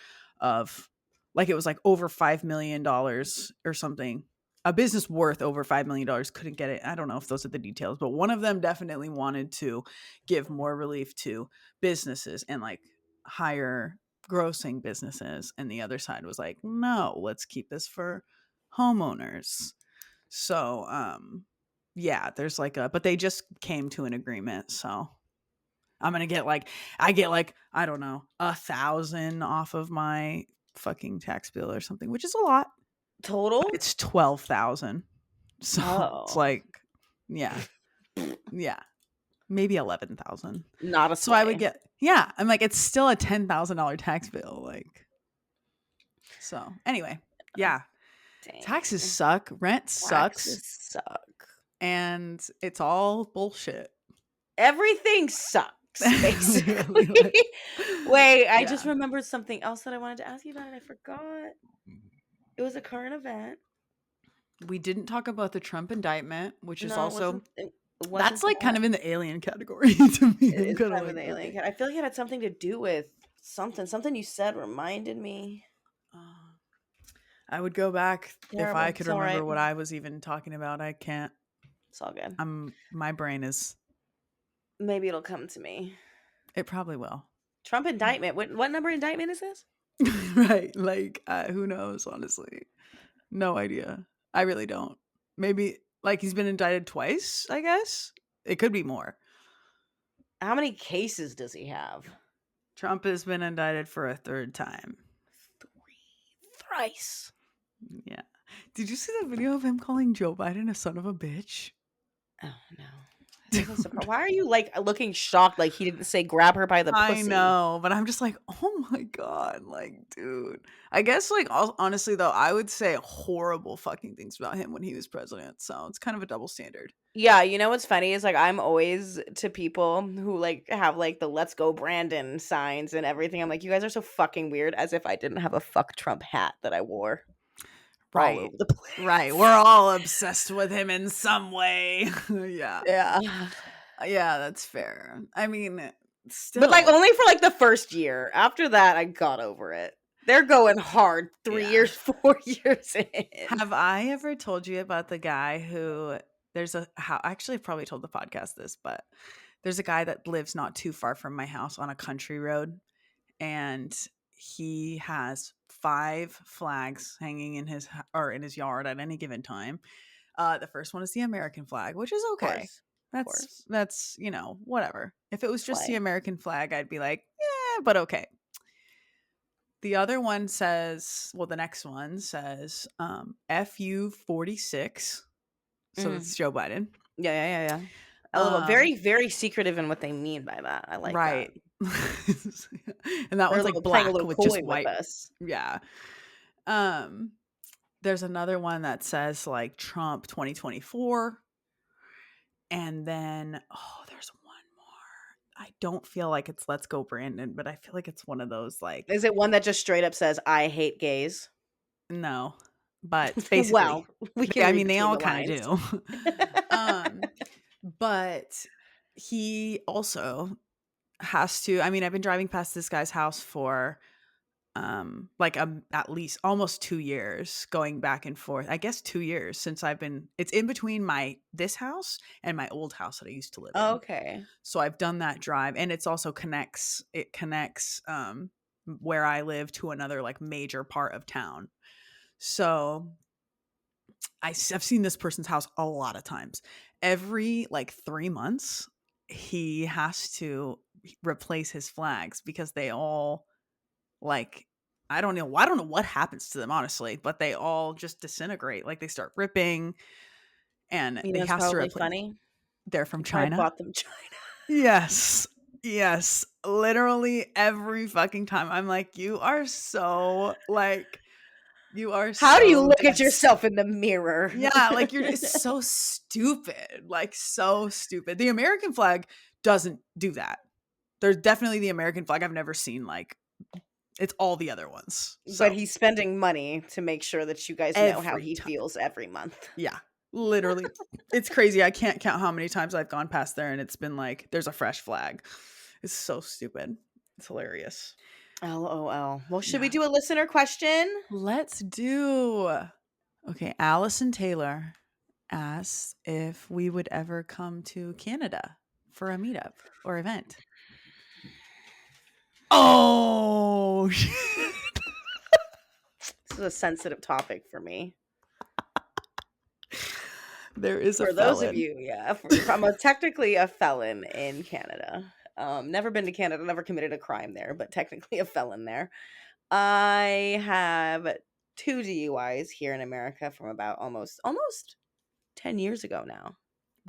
of, like, it was like over $5 million or something. A business worth over $5 million couldn't get it. I don't know if those are the details, but one of them definitely wanted to give more relief to businesses and like higher grossing businesses. And the other side was like, no, let's keep this for homeowners. So, yeah, there's like but they just came to an agreement. So I'm going to get I don't know, 1,000 off of my fucking tax bill or something, which is a lot. Total? It's 12,000. So it's like, yeah, maybe 11,000. Not a So I would get, yeah. I'm like, it's still a $10,000 tax bill. Like, so anyway, yeah. Dang. Taxes suck. Rent sucks. Taxes suck. And it's all bullshit. Everything sucks. Basically. Literally, like, Wait, I just yeah. remembered something else that I wanted to ask you about and I forgot. It was a current event. We didn't talk about the Trump indictment, which is No, also it wasn't that's like kind that. of in the alien category to me. It I'm is kind of kind of an like, alien okay. cat. I feel like it had something to do with something. Something you said reminded me. Uh, I would go back if I Terrible. could It's all right. remember what I was even talking about. I can't. It's all good. My brain is. Maybe it'll come to me. It probably will. Trump indictment. What number indictment is this? Right. Like, who knows, honestly. No idea. I really don't. Maybe, like, he's been indicted twice, I guess. It could be more. How many cases does he have? Trump has been indicted for a third time. 3. Thrice. Yeah. Did you see the video of him calling Joe Biden a son of a bitch? Oh no. Why are you like looking shocked like he didn't say grab her by the pussy? I know, but I'm just like, oh my God. Like, dude. I guess, like, honestly, though, I would say horrible fucking things about him when he was president. So it's kind of a double standard. Yeah, you know what's funny is like I'm always to people who like have like the "Let's Go Brandon" signs and everything. I'm like, you guys are so fucking weird. As if I didn't have a fuck Trump hat that I wore all Right. over the place. Right. We're all obsessed with him in some way. Yeah. Yeah, Yeah, that's fair. I mean, still. but like only for like the first year. After that, I got over it. They're going hard 3 Yeah. years, 4 years in. Have I ever told you about the guy who actually I've probably told the podcast this, but there's a guy that lives not too far from my house on a country road, and he has 5 flags hanging in his yard at any given time. The first one is the American flag, which is Of okay. course. That's whatever. If it was just the Slay. American flag, I'd be like, yeah, but okay. The other one says, well, the next one says FU46. So that's Joe Biden. Yeah. A little very, very secretive in what they mean by that. I like right. that. And that one's They're like playing a black little with coy just with white. us. Yeah. There's another one that says like Trump 2024. And then, there's one more. I don't feel like it's Let's Go Brandon, but I feel like it's one of those like. Is it one that just straight up says I hate gays? No, but basically, well, we can. I mean, they all kind of do. But he also has to. I mean, I've been driving past this guy's house for like at least almost 2 years, going back and forth. I guess 2 years since it's in between this house and my old house that I used to live in. Okay. So I've done that drive, and it connects where I live to another like major part of town. So I've seen this person's house a lot of times. Every like 3 months, he has to replace his flags because they all like, I don't know what happens to them, honestly, but they all just disintegrate. Like they start ripping, and You they know, it's have to probably replace. funny. They're from I China. bought them China. Yes. Literally every fucking time. I'm like, you are so How do you look at yourself in the mirror? Yeah, like it's so stupid. Like so stupid. The American flag doesn't do that. There's definitely the American flag. I've never seen like, it's all the other ones. So, but he's spending money to make sure that you guys know how he feels every month. Yeah. Literally. It's crazy. I can't count how many times I've gone past there and it's been like, there's a fresh flag. It's so stupid. It's hilarious. LOL. Well, should we do a listener question? Let's do. Okay. Allison Taylor asks if we would ever come to Canada for a meetup or event. Oh, shit. This is a sensitive topic for me. There is for those of you, yeah. I'm technically a felon in Canada. Never been to Canada, never committed a crime there, but technically a felon there. I have 2 DUIs here in America from about almost 10 years ago now.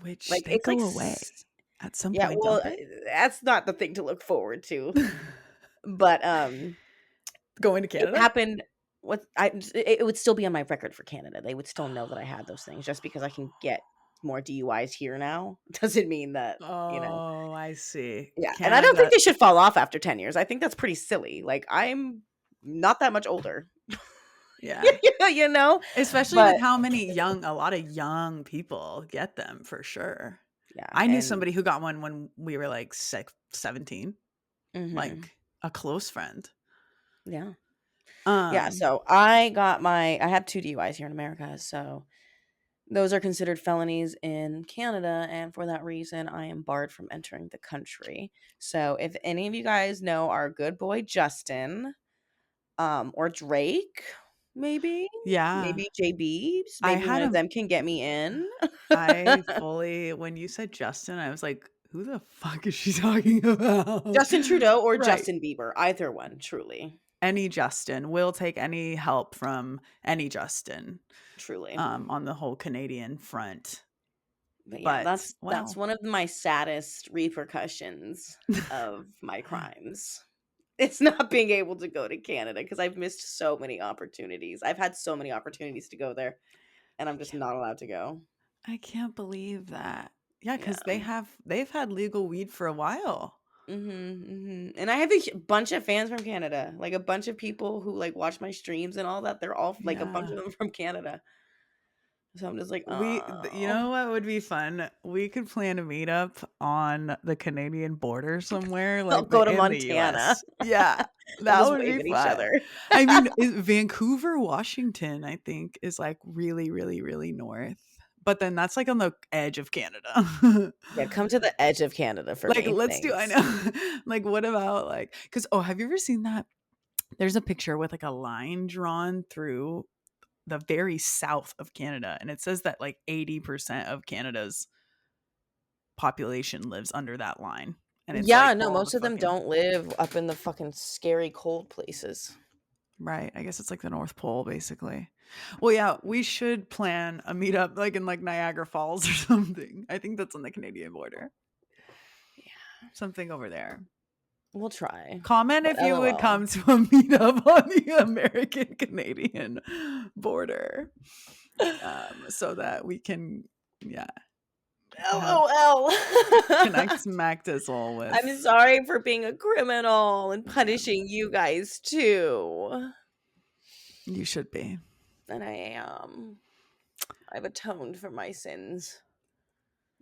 Which like they it's go like away at some yeah, point. well, Don't they? that's not the thing to look forward to. But going to Canada it happened. It would still be on my record for Canada. They would still know that I had those things just because I can get more DUIs here now doesn't mean that, Oh, I see. yeah. And I don't think Canada. they should fall off after 10 years. I think that's pretty silly. Like, I'm not that much older, Yeah. you know? Especially But with how many a lot of young people get them for sure. yeah. I knew And somebody who got one when we were like 17, mhm, like a close friend. yeah. Yeah. Um, So I have 2 DUIs here in America. So those are considered felonies in Canada. And for that reason, I am barred from entering the country. So if any of you guys know our good boy Justin, or Drake, maybe yeah, JB's, I maybe had one of him. them can get me in. When you said Justin, I was like, who the fuck is she talking about? Justin Trudeau or Right. Justin Bieber, either one, truly. Any Justin. We'll take any help from any Justin Truly. on the whole Canadian front. But yeah, But that's one of my saddest repercussions of my crimes. It's not being able to go to Canada because I've missed so many opportunities. I've had so many opportunities to go there, and I'm just not allowed to go. I can't believe that. Yeah, because Yeah. they've had legal weed for a while. And I have a bunch of fans from Canada, like a bunch of people who like watch my streams and all that. They're all like a bunch Yeah. of them from Canada. So I'm just like, You oh, know what would be fun? We could plan a meetup on the Canadian border somewhere, I'll like go to in the Montana. US. Yeah, We'll that just would wave be at each fun. other. I mean, Vancouver, Washington, I think is like really, really, really north. But then that's like on the edge of Canada. Yeah, come to the edge of Canada for Like, me. let's do, I Thanks. know. Like, what about like, because, oh, have you ever seen that? There's a picture with like a line drawn through the very south of Canada, and it says that like 80% of Canada's population lives under that line, and it's like Yeah, no, all the most of them fucking don't live up in the fucking scary cold places. right. I guess it's like the North Pole, basically. Well, yeah, we should plan a meetup like in like Niagara Falls or something. I think that's on the Canadian border. Yeah, Something over there. we'll try. Comment But if you would LOL. come to a meetup on the American Canadian border, so that we can, yeah, have LOL. connect MacDizzle with. I'm sorry for being a criminal and punishing you guys too. You should be. And I am. I've atoned for my sins.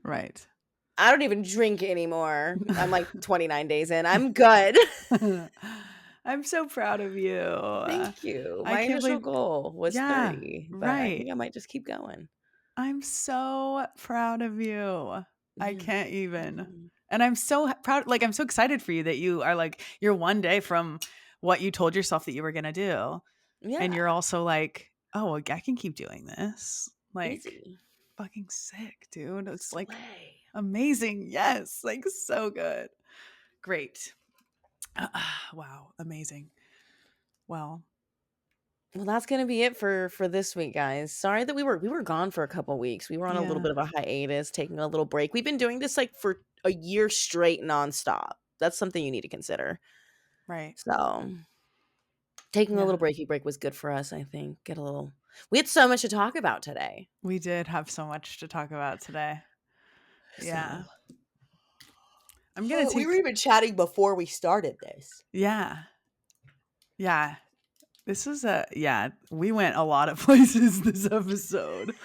Right. I don't even drink anymore. I'm like 29 days in. I'm good. I'm so proud of you. Thank you. I My can't initial believe, goal was yeah, 30, but I right. think I might just keep going. I'm so proud of you. I Yeah. can't even. And I'm so proud, like, I'm so excited for you that you are like, you're one day from what you told yourself that you were going to do. Yeah. And you're also like, oh, well, I can keep doing this. Like, easy. fucking sick, dude. It's like Slay. amazing. Yes. Like, so good. Great. Wow. Amazing. Well, that's gonna be it for this week, guys. Sorry that we were gone for a couple weeks. We were on a little yeah. bit of a hiatus, taking a little break. We've been doing this like for a year straight, nonstop. That's something you need to consider. Right. So taking a Yeah. little breaky break was good for us, I think. We had so much to talk about today. We did have so much to talk about today. Yeah. So, I'm going to we were even chatting before we started this. Yeah. Yeah. This is we went a lot of places this episode.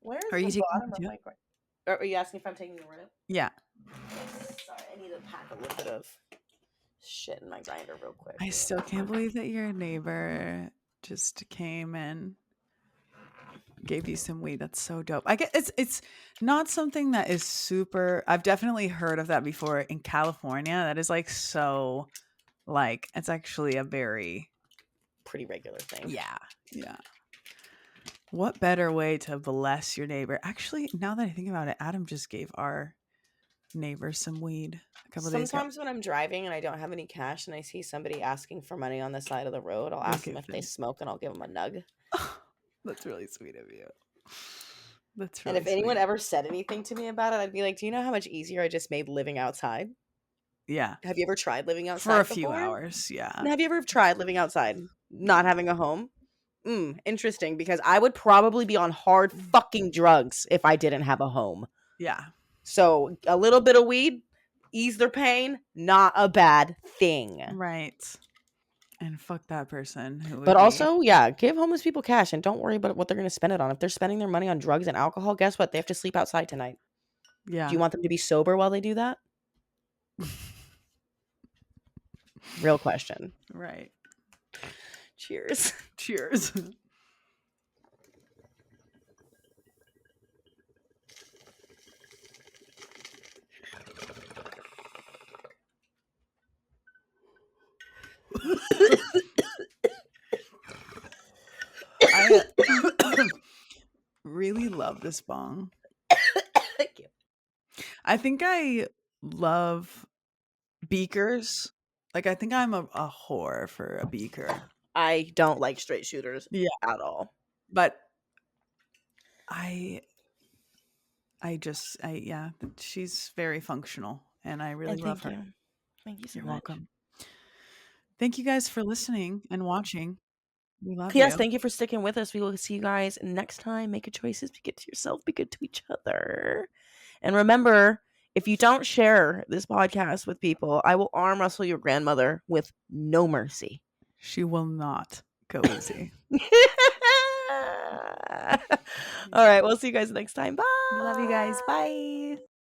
Where's Are you the taking bottom the of tip? my card? Are you asking if I'm taking the word out? Yeah. Sorry, I need to pack a little bit of shit in my grinder real quick. I still can't believe that your neighbor just came and gave you some weed. That's so dope. I get it's not something that is super. I've definitely heard of that before in California. That is like so, like, it's actually a very pretty regular thing. Yeah. What better way to bless your neighbor? Actually, now that I think about it, Adam just gave our neighbor some weed a couple days ago. Sometimes when I'm driving and I don't have any cash and I see somebody asking for money on the side of the road, I'll ask them if they smoke and I'll give them a nug. That's really sweet of you. That's really. And if anyone ever said anything to me about it, I'd be like, "Do you know how much easier I just made living outside?" Yeah. Have you ever tried living outside for a before? few hours? Yeah. Have you ever tried living outside, not having a home? interesting, because I would probably be on hard fucking drugs if I didn't have a home. Yeah. So a little bit of weed, ease their pain, not a bad thing. Right. And fuck that person who would But be. also, yeah, give homeless people cash and don't worry about what they're going to spend it on. If they're spending their money on drugs and alcohol, guess what? They have to sleep outside tonight. Yeah. Do you want them to be sober while they do that? Real question. Right. Cheers. Cheers. I really love this bong. Thank you. I think I love beakers. Like, I think I'm a whore for a beaker. I don't like straight shooters Yeah. at all. But yeah, she's very functional and I really love her. You. Thank you so You're much. welcome. Thank you guys for listening and watching. We love Yes, you. thank you for sticking with us. We will see you guys next time. Make good choices. Be good to yourself. Be good to each other. And remember, if you don't share this podcast with people, I will arm wrestle your grandmother with no mercy. She will not go easy. All right, we'll see you guys next time. Bye. Love you guys. Bye.